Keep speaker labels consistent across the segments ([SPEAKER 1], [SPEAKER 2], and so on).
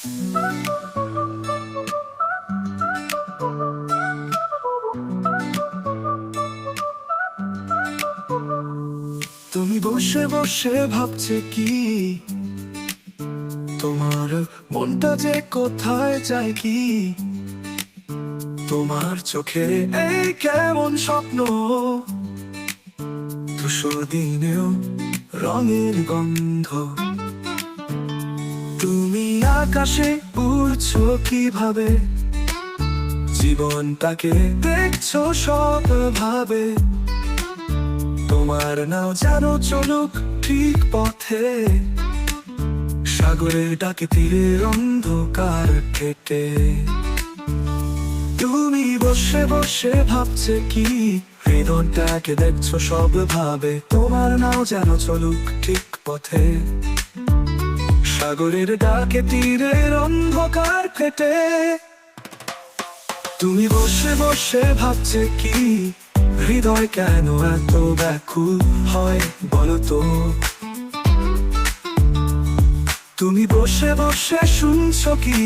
[SPEAKER 1] তুমি বসে বসে ভাবছে কি, তোমার মনটা যে কোথায় যায় কি, তোমার চোখে এই কেমন স্বপ্ন, ধূসর দিনেও রঙের গন্ধ। তুমি আকাশে উড়ছো কিভাবে, জীবনটাকে দেখছো সব ভাবে। তোমার নাও যেন চলুক ঠিক পথে, সাগরের ডাকে তীরের অন্ধকার কেটে। তুমি বসে বসে ভাবছে কি, হৃদয়টাকে দেখছো সব ভাবে। তোমার নাও যেন চলুক ঠিক পথে, সাগরের ডাকে তীরের অন্ধকার কেটে। তুমি বসে বসে ভাবছে কি, হৃদয় কেন এত ব্যাকুল হয় বলো তো। তুমি বসে বসে শুনছো কি,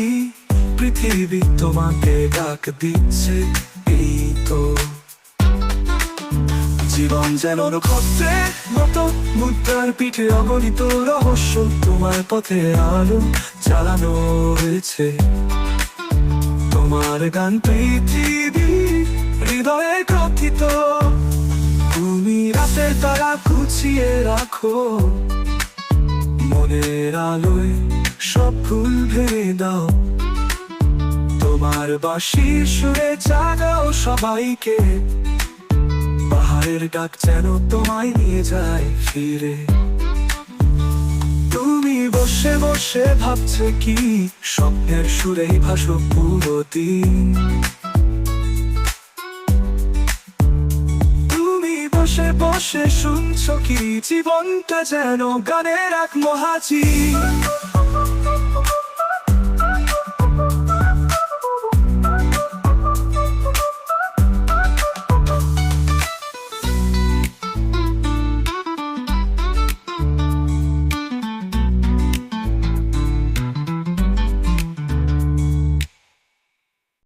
[SPEAKER 1] পৃথিবী তোমাকে ডাক দিচ্ছে এই তো। জীবন যেন নক্ষত্রের মতো, মুদ্রার পিঠে অগণিত রহস্য। তোমার পথে আলো জ্বালানো হয়েছে, তোমার গান পৃথিবী হৃদয়ে গ্রথিত। তুমি রাতের তারা গুছিয়ে রাখো, মনের আলোয় সব ফুল ভেঙে দাও। তোমার বাঁশির সুরে জাগাও সবাইকে, পাহাড়ের ডাক যেন তোমায় নিয়ে যায় ফিরে। তুমি বসে বসে ভাবছে কি, স্বপ্নের সুরেই ভাসো পুরো দিন। তুমি বসে বসে শুনছো কি, জীবনটা যেন গানের এক মহাজি।